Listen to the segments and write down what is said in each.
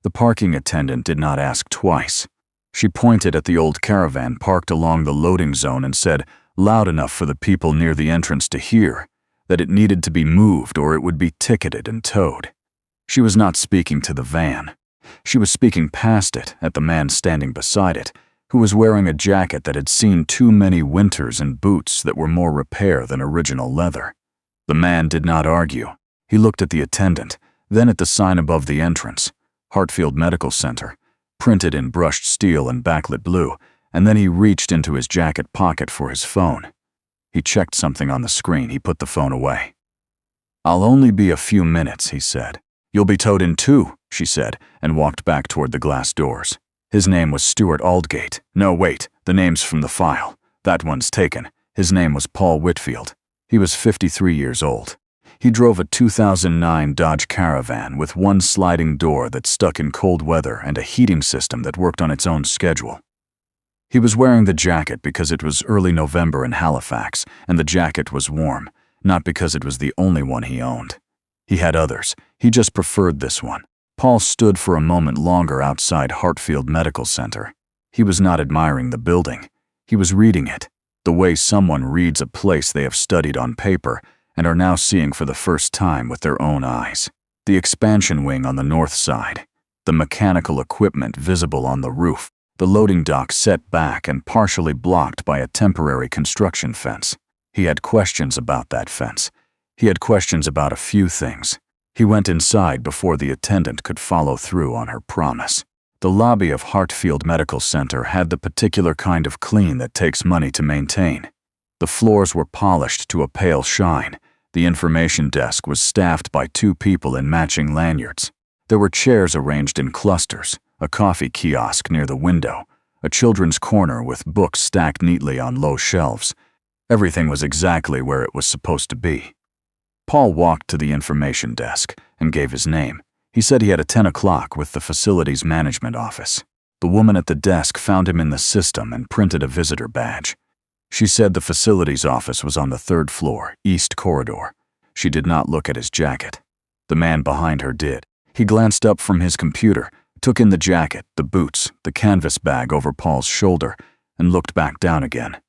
The parking attendant did not ask twice. She pointed at the old caravan parked along the loading zone and said, loud enough for the people near the entrance to hear, that it needed to be moved or it would be ticketed and towed. She was not speaking to the van. She was speaking past it at the man standing beside it, who was wearing a jacket that had seen too many winters and boots that were more repair than original leather. The man did not argue. He looked at the attendant, then at the sign above the entrance, Hartfield Medical Center, printed in brushed steel and backlit blue, and then he reached into his jacket pocket for his phone. He checked something on the screen. He put the phone away. "I'll only be a few minutes," he said. "You'll be towed in 2, she said, and walked back toward the glass doors. His name was Stuart Aldgate. No, wait, the name's from the file. That one's taken. His name was Paul Whitfield. He was 53 years old. He drove a 2009 Dodge Caravan with one sliding door that stuck in cold weather and a heating system that worked on its own schedule. He was wearing the jacket because it was early November in Halifax, and the jacket was warm, not because it was the only one he owned. He had others. He just preferred this one. Paul stood for a moment longer outside Hartfield Medical Center. He was not admiring the building. He was reading it, the way someone reads a place they have studied on paper and are now seeing for the first time with their own eyes. The expansion wing on the north side, the mechanical equipment visible on the roof, the loading dock set back and partially blocked by a temporary construction fence. He had questions about that fence. He had questions about a few things. He went inside before the attendant could follow through on her promise. The lobby of Hartfield Medical Center had the particular kind of clean that takes money to maintain. The floors were polished to a pale shine. The information desk was staffed by 2 people in matching lanyards. There were chairs arranged in clusters, a coffee kiosk near the window, a children's corner with books stacked neatly on low shelves. Everything was exactly where it was supposed to be. Paul walked to the information desk and gave his name. He said he had a 10 o'clock with the facilities management office. The woman at the desk found him in the system and printed a visitor badge. She said the facilities office was on the 3rd floor, east corridor. She did not look at his jacket. The man behind her did. He glanced up from his computer, took in the jacket, the boots, the canvas bag over Paul's shoulder, and looked back down again.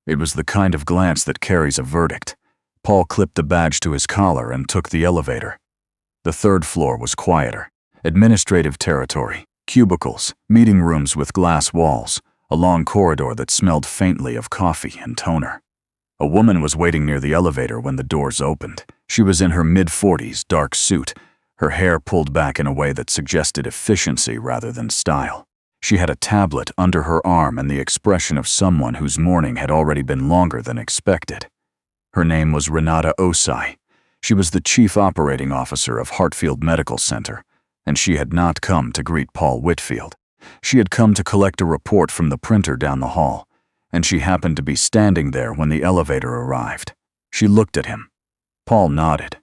It was the kind of glance that carries a verdict. Paul clipped the badge to his collar and took the elevator. The 3rd floor was quieter. Administrative territory, cubicles, meeting rooms with glass walls, a long corridor that smelled faintly of coffee and toner. A woman was waiting near the elevator when the doors opened. She was in her mid-40s, dark suit, her hair pulled back in a way that suggested efficiency rather than style. She had a tablet under her arm and the expression of someone whose morning had already been longer than expected. Her name was Renata Osai. She was the chief operating officer of Hartfield Medical Center, and she had not come to greet Paul Whitfield. She had come to collect a report from the printer down the hall, and she happened to be standing there when the elevator arrived. She looked at him. Paul nodded.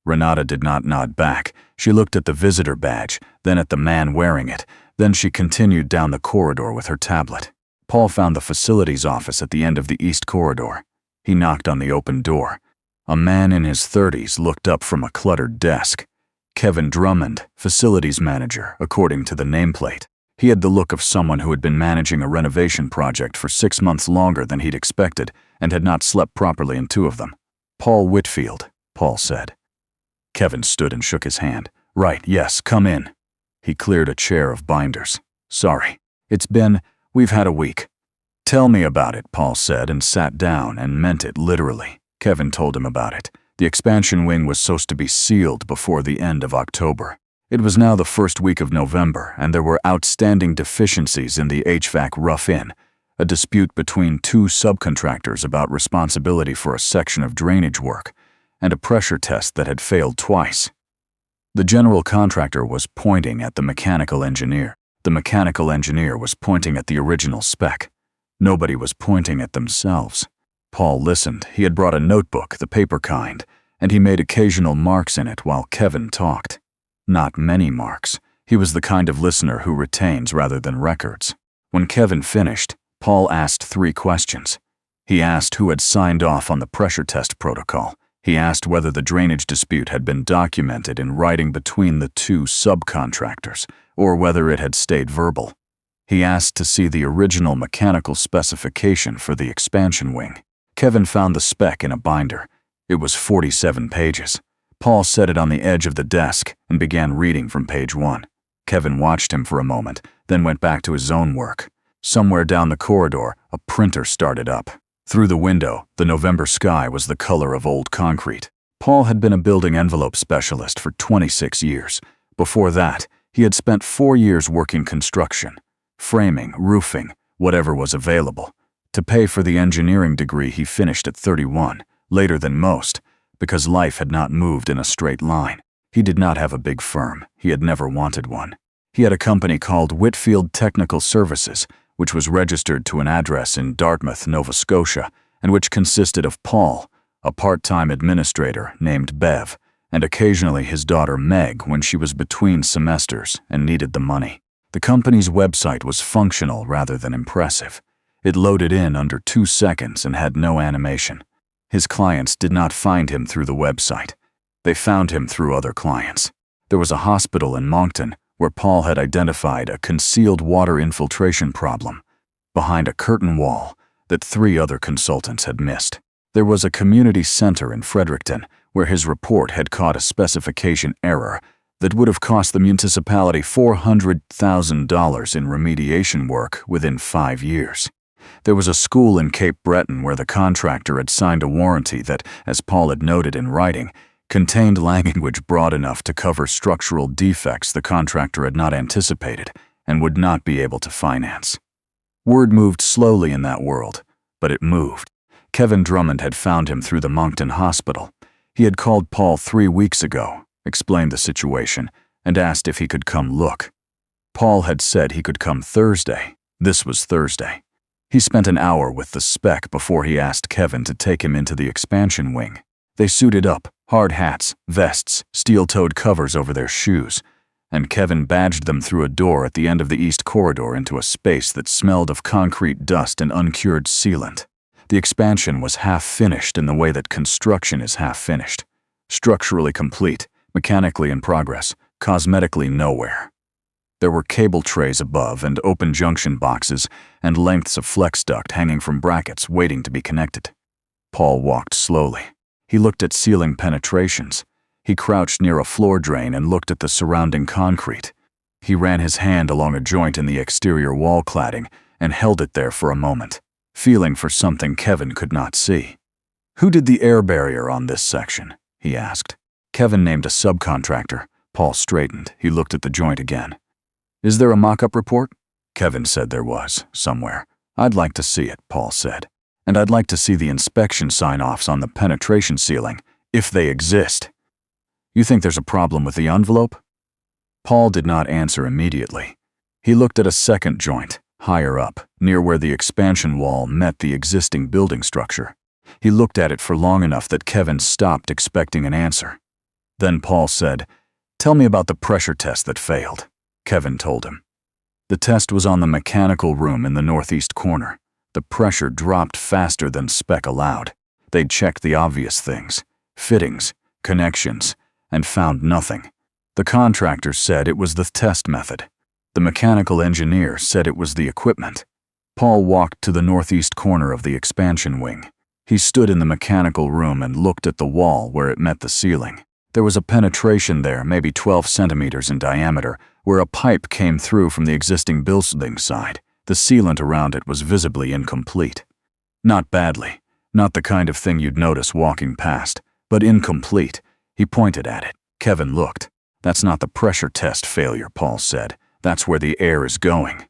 Renata did not nod back. She looked at the visitor badge, then at the man wearing it. Then she continued down the corridor with her tablet. Paul found the facilities office at the end of the east corridor. He knocked on the open door. A man in his 30s looked up from a cluttered desk. Kevin Drummond, facilities manager, according to the nameplate. He had the look of someone who had been managing a renovation project for 6 months longer than he'd expected and had not slept properly in 2 of them. "Paul Whitfield," Paul said. Kevin stood and shook his hand. "Right, yes, come in." He cleared a chair of binders. "Sorry. We've had a week." "Tell me about it," Paul said and sat down and meant it literally. Kevin told him about it. The expansion wing was supposed to be sealed before the end of October. It was now the first week of November, and there were outstanding deficiencies in the HVAC rough-in, a dispute between 2 subcontractors about responsibility for a section of drainage work, and a pressure test that had failed twice. The general contractor was pointing at the mechanical engineer. The mechanical engineer was pointing at the original spec. Nobody was pointing at themselves. Paul listened. He had brought a notebook, the paper kind, and he made occasional marks in it while Kevin talked. Not many marks. He was the kind of listener who retains rather than records. When Kevin finished, Paul asked 3 questions. He asked who had signed off on the pressure test protocol. He asked whether the drainage dispute had been documented in writing between the two subcontractors, or whether it had stayed verbal. He asked to see the original mechanical specification for the expansion wing. Kevin found the spec in a binder. It was 47 pages. Paul set it on the edge of the desk and began reading from page 1. Kevin watched him for a moment, then went back to his own work. Somewhere down the corridor, a printer started up. Through the window, the November sky was the color of old concrete. Paul had been a building envelope specialist for 26 years. Before that, he had spent 4 years working construction, framing, roofing, whatever was available. To pay for the engineering degree he finished at 31, later than most, because life had not moved in a straight line. He did not have a big firm. He had never wanted one. He had a company called Whitfield Technical Services, which was registered to an address in Dartmouth, Nova Scotia, and which consisted of Paul, a part-time administrator named Bev, and occasionally his daughter Meg when she was between semesters and needed the money. The company's website was functional rather than impressive. It loaded in under 2 seconds and had no animation. His clients did not find him through the website. They found him through other clients. There was a hospital in Moncton where Paul had identified a concealed water infiltration problem behind a curtain wall that 3 other consultants had missed. There was a community center in Fredericton where his report had caught a specification error that would have cost the municipality $400,000 in remediation work within 5 years. There was a school in Cape Breton where the contractor had signed a warranty that, as Paul had noted in writing, contained language broad enough to cover structural defects the contractor had not anticipated and would not be able to finance. Word moved slowly in that world, but it moved. Kevin Drummond had found him through the Moncton Hospital. He had called Paul 3 weeks ago, explained the situation, and asked if he could come look. Paul had said he could come Thursday. This was Thursday. He spent an hour with the spec before he asked Kevin to take him into the expansion wing. They suited up, hard hats, vests, steel-toed covers over their shoes, and Kevin badged them through a door at the end of the east corridor into a space that smelled of concrete dust and uncured sealant. The expansion was half-finished in the way that construction is half-finished. Structurally complete, mechanically in progress, cosmetically nowhere. There were cable trays above and open junction boxes and lengths of flex duct hanging from brackets waiting to be connected. Paul walked slowly. He looked at ceiling penetrations. He crouched near a floor drain and looked at the surrounding concrete. He ran his hand along a joint in the exterior wall cladding and held it there for a moment, feeling for something Kevin could not see. "Who did the air barrier on this section?" he asked. Kevin named a subcontractor. Paul straightened. He looked at the joint again. "Is there a mock-up report?" Kevin said there was, somewhere. "I'd like to see it," Paul said. "And I'd like to see the inspection sign-offs on the penetration ceiling, if they exist." "You think there's a problem with the envelope?" Paul did not answer immediately. He looked at a second joint, higher up, near where the expansion wall met the existing building structure. He looked at it for long enough that Kevin stopped expecting an answer. Then Paul said, "Tell me about the pressure test that failed." Kevin told him. The test was on the mechanical room in the northeast corner. The pressure dropped faster than spec allowed. They'd checked the obvious things, fittings, connections, and found nothing. The contractor said it was the test method. The mechanical engineer said it was the equipment. Paul walked to the northeast corner of the expansion wing. He stood in the mechanical room and looked at the wall where it met the ceiling. There was a penetration there, maybe 12 centimeters in diameter, where a pipe came through from the existing building side. The sealant around it was visibly incomplete. Not badly, not the kind of thing you'd notice walking past, but incomplete. He pointed at it. Kevin looked. "That's not the pressure test failure," Paul said. "That's where the air is going."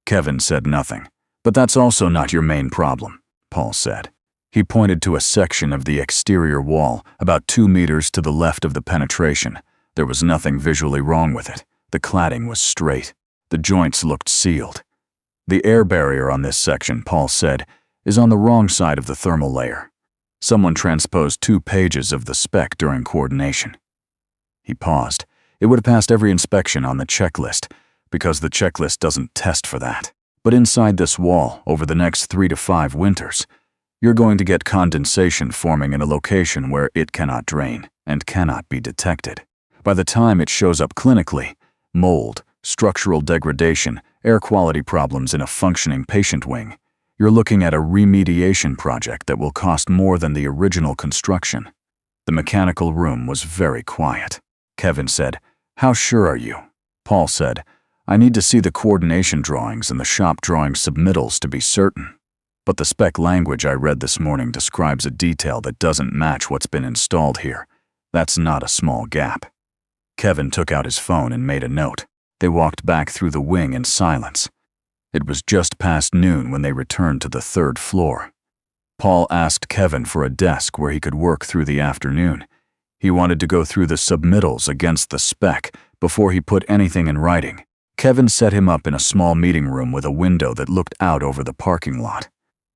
Kevin said nothing. "But that's also not your main problem," Paul said. He pointed to a section of the exterior wall, about 2 meters to the left of the penetration. There was nothing visually wrong with it. The cladding was straight. The joints looked sealed. "The air barrier on this section," Paul said, "is on the wrong side of the thermal layer. Someone transposed 2 pages of the spec during coordination." He paused. It would have passed every inspection on the checklist, because the checklist doesn't test for that. But inside this wall, over the next 3 to 5 winters, You're going to get condensation forming in a location where it cannot drain and cannot be detected. By the time it shows up clinically, mold, structural degradation, air quality problems in a functioning patient wing, you're looking at a remediation project that will cost more than the original construction. The mechanical room was very quiet. Kevin said, "How sure are you?" Paul said, "I need to see the coordination drawings and the shop drawing submittals to be certain. But the spec language I read this morning describes a detail that doesn't match what's been installed here. That's not a small gap." Kevin took out his phone and made a note. They walked back through the wing in silence. It was just past noon when they returned to the 3rd floor. Paul asked Kevin for a desk where he could work through the afternoon. He wanted to go through the submittals against the spec before he put anything in writing. Kevin set him up in a small meeting room with a window that looked out over the parking lot.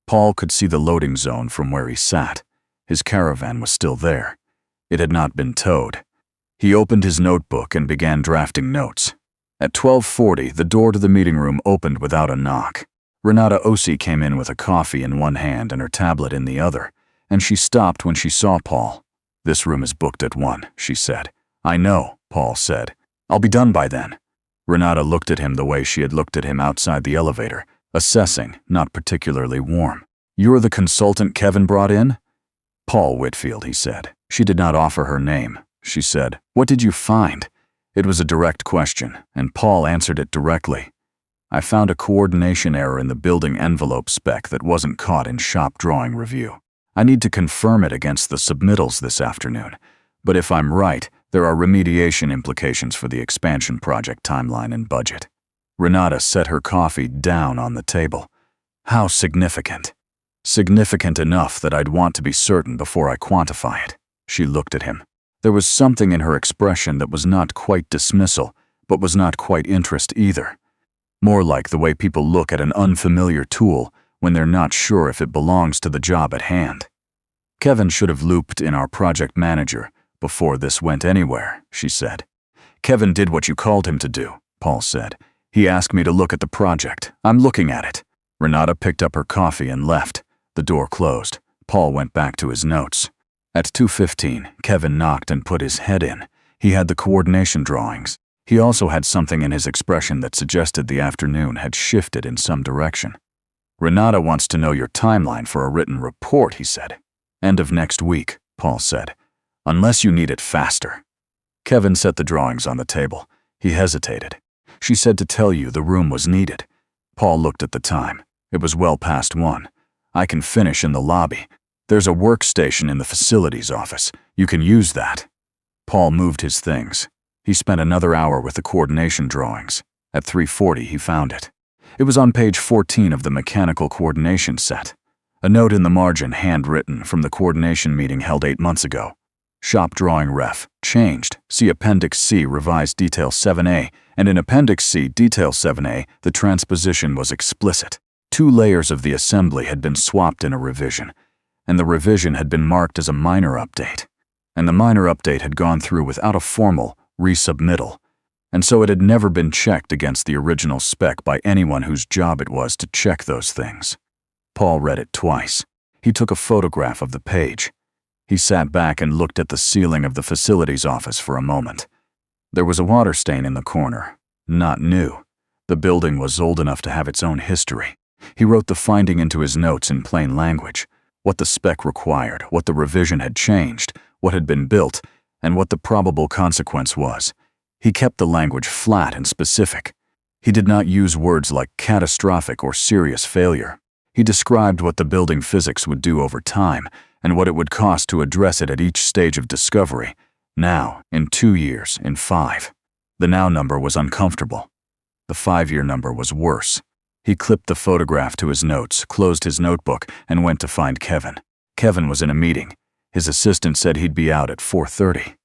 Paul could see the loading zone from where he sat. His caravan was still there. It had not been towed. He opened his notebook and began drafting notes. At 12:40, the door to the meeting room opened without a knock. Renata Osi came in with a coffee in one hand and her tablet in the other, and she stopped when she saw Paul. "This room is booked at 1, she said. "I know," Paul said. "I'll be done by then." Renata looked at him the way she had looked at him outside the elevator, assessing, not particularly warm. "You're the consultant Kevin brought in?" "Paul Whitfield," he said. She did not offer her name. She said, "What did you find?" It was a direct question, and Paul answered it directly. "I found a coordination error in the building envelope spec that wasn't caught in shop drawing review. I need to confirm it against the submittals this afternoon, but if I'm right, there are remediation implications for the expansion project timeline and budget." Renata set her coffee down on the table. "How significant?" "Significant enough that I'd want to be certain before I quantify it." She looked at him. There was something in her expression that was not quite dismissal, but was not quite interest either. More like the way people look at an unfamiliar tool when they're not sure if it belongs to the job at hand. "Kevin should have looped in our project manager before this went anywhere," she said. "Kevin did what you called him to do," Paul said. "He asked me to look at the project. I'm looking at it." Renata picked up her coffee and left. The door closed. Paul went back to his notes. At 2:15, Kevin knocked and put his head in. He had the coordination drawings. He also had something in his expression that suggested the afternoon had shifted in some direction. "Renata wants to know your timeline for a written report," he said. "End of next week," Paul said. "Unless you need it faster." Kevin set the drawings on the table. He hesitated. "She said to tell you the room was needed." Paul looked at the time. It was well past 1. "I can finish in the lobby. There's a workstation in the facilities office. You can use that." Paul moved his things. He spent another hour with the coordination drawings. At 3:40, he found it. It was on page 14 of the mechanical coordination set. A note in the margin, handwritten from the coordination meeting held 8 months ago. "Shop drawing ref. Changed. See Appendix C, revised Detail 7A, and in Appendix C, Detail 7A, the transposition was explicit. 2 layers of the assembly had been swapped in a revision, and the revision had been marked as a minor update. And the minor update had gone through without a formal resubmittal, and so it had never been checked against the original spec by anyone whose job it was to check those things." Paul read it twice. He took a photograph of the page. He sat back and looked at the ceiling of the facilities office for a moment. There was a water stain in the corner. Not new. The building was old enough to have its own history. He wrote the finding into his notes in plain language. What the spec required, what the revision had changed, what had been built, and what the probable consequence was. He kept the language flat and specific. He did not use words like catastrophic or serious failure. He described what the building physics would do over time and what it would cost to address it at each stage of discovery. Now, in 2 years, in 5. The now number was uncomfortable. The 5-year number was worse. He clipped the photograph to his notes, closed his notebook, and went to find Kevin. Kevin was in a meeting. His assistant said he'd be out at 4:30.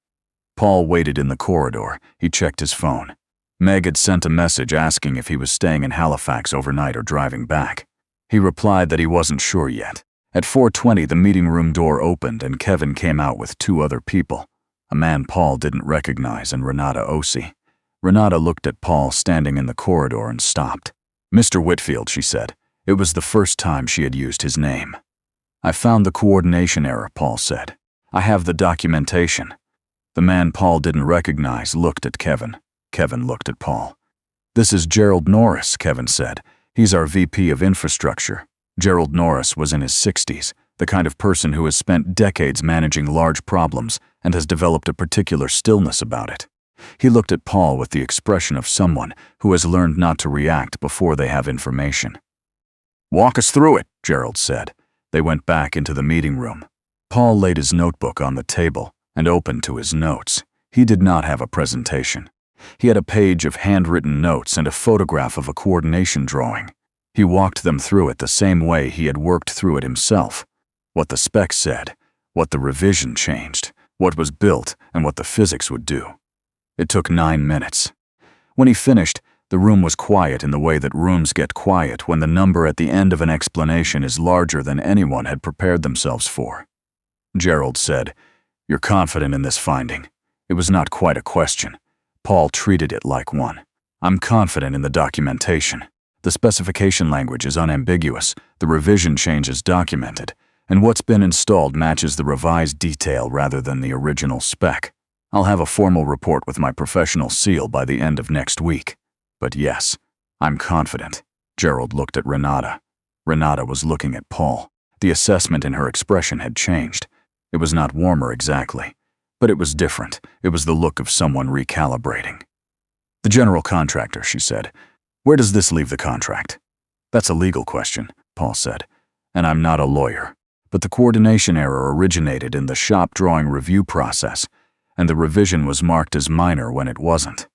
Paul waited in the corridor. He checked his phone. Meg had sent a message asking if he was staying in Halifax overnight or driving back. He replied that he wasn't sure yet. At 4:20, the meeting room door opened and Kevin came out with 2 other people, a man Paul didn't recognize and Renata Osi. Renata looked at Paul standing in the corridor and stopped. "Mr. Whitfield," she said. It was the first time she had used his name. I found the coordination error, Paul said. I have the documentation. The man Paul didn't recognize looked at Kevin. Kevin looked at Paul. This is Gerald Norris, Kevin said. He's our VP of Infrastructure. Gerald Norris was in his 60s, the kind of person who has spent decades managing large problems and has developed a particular stillness about it. He looked at Paul with the expression of someone who has learned not to react before they have information. Walk us through it, Gerald said. They went back into the meeting room. Paul laid his notebook on the table and opened to his notes. He did not have a presentation. He had a page of handwritten notes and a photograph of a coordination drawing. He walked them through it the same way he had worked through it himself. What the specs said, what the revision changed, what was built, and what the physics would do. It took 9 minutes. When he finished, the room was quiet in the way that rooms get quiet when the number at the end of an explanation is larger than anyone had prepared themselves for. Gerald said, "You're confident in this finding." It was not quite a question. Paul treated it like one. "I'm confident in the documentation. The specification language is unambiguous, the revision change is documented, and what's been installed matches the revised detail rather than the original spec. I'll have a formal report with my professional seal by the end of next week. But yes, I'm confident." Gerald looked at Renata. Renata was looking at Paul. The assessment in her expression had changed. It was not warmer exactly, but it was different. It was the look of someone recalibrating. "The general contractor," she said. "Where does this leave the contract?" "That's a legal question," Paul said, "and I'm not a lawyer. But the coordination error originated in the shop drawing review process, and the revision was marked as minor when it wasn't.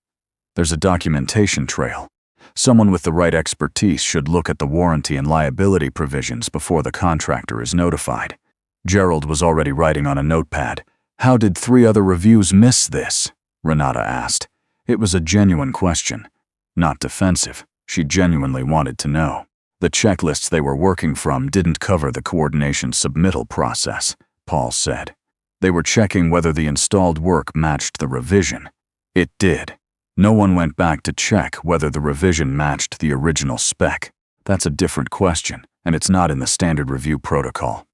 There's a documentation trail. Someone with the right expertise should look at the warranty and liability provisions before the contractor is notified." Gerald was already writing on a notepad. "How did 3 other reviews miss this?" Renata asked. It was a genuine question. Not defensive. She genuinely wanted to know. The checklists they were working from didn't cover the coordination submittal process, Paul said. They were checking whether the installed work matched the revision. It did. No one went back to check whether the revision matched the original spec. That's a different question, and it's not in the standard review protocol.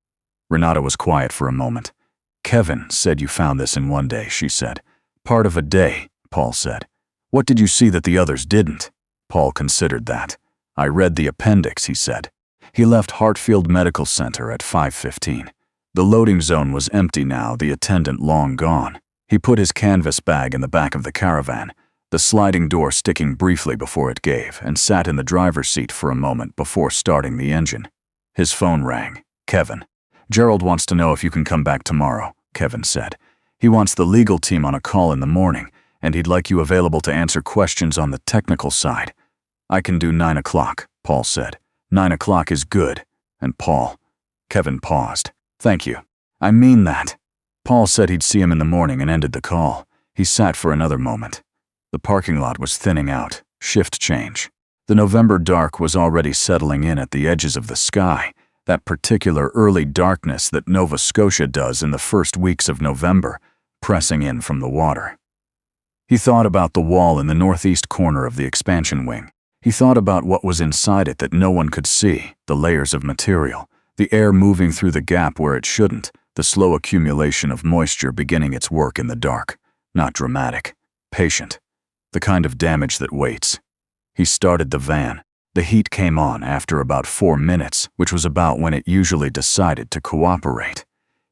Renata was quiet for a moment. "Kevin said you found this in 1 day," she said. "Part of a day," Paul said. "What did you see that the others didn't?" Paul considered that. "I read the appendix," he said. He left Hartfield Medical Center at 5:15. The loading zone was empty now, the attendant long gone. He put his canvas bag in the back of the caravan, the sliding door sticking briefly before it gave, and sat in the driver's seat for a moment before starting the engine. His phone rang. "Kevin. Gerald wants to know if you can come back tomorrow," Kevin said. "He wants the legal team on a call in the morning, and he'd like you available to answer questions on the technical side." "I can do 9 o'clock, Paul said. 9 o'clock is good." "And Paul." Kevin paused. "Thank you. I mean that." Paul said he'd see him in the morning and ended the call. He sat for another moment. The parking lot was thinning out. Shift change. The November dark was already settling in at the edges of the sky, that particular early darkness that Nova Scotia does in the first weeks of November, pressing in from the water. He thought about the wall in the northeast corner of the expansion wing. He thought about what was inside it that no one could see, the layers of material, the air moving through the gap where it shouldn't, the slow accumulation of moisture beginning its work in the dark. Not dramatic, patient, the kind of damage that waits. He started the van. The heat came on after about 4 minutes, which was about when it usually decided to cooperate.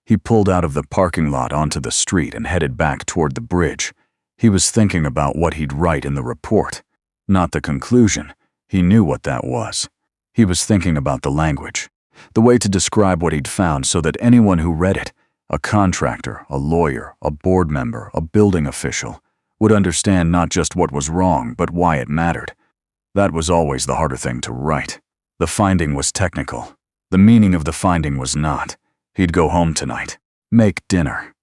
He pulled out of the parking lot onto the street and headed back toward the bridge. He was thinking about what he'd write in the report. Not the conclusion. He knew what that was. He was thinking about the language, the way to describe what he'd found so that anyone who read it, a contractor, a lawyer, a board member, a building official, would understand not just what was wrong, but why it mattered. That was always the harder thing to write. The finding was technical. The meaning of the finding was not. He'd go home tonight. Make dinner.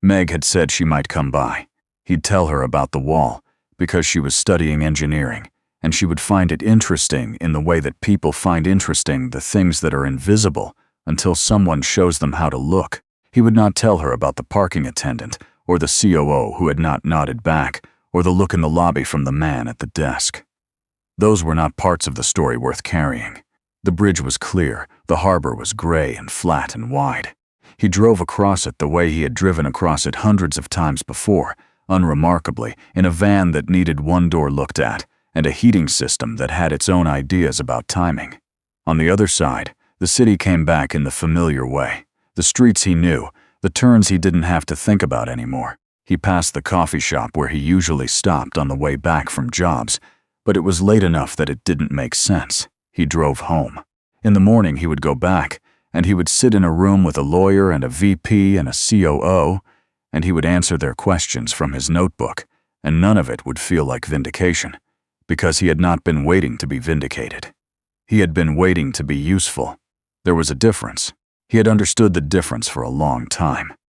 Meg had said she might come by. He'd tell her about the wall, because she was studying engineering, and she would find it interesting in the way that people find interesting the things that are invisible until someone shows them how to look. He would not tell her about the parking attendant, or the COO who had not nodded back, or the look in the lobby from the man at the desk. Those were not parts of the story worth carrying. The bridge was clear, The harbor was gray and flat and wide. He drove across it the way he had driven across it hundreds of times before, unremarkably, in a van that needed one door looked at and a heating system that had its own ideas about timing. On the other side, the city came back in the familiar way. The streets he knew, the turns he didn't have to think about anymore. He passed the coffee shop where he usually stopped on the way back from jobs, but it was late enough that it didn't make sense. He drove home. In the morning he would go back, and he would sit in a room with a lawyer and a VP and a COO, and he would answer their questions from his notebook, and none of it would feel like vindication, because he had not been waiting to be vindicated. He had been waiting to be useful. There was a difference. He had understood the difference for a long time.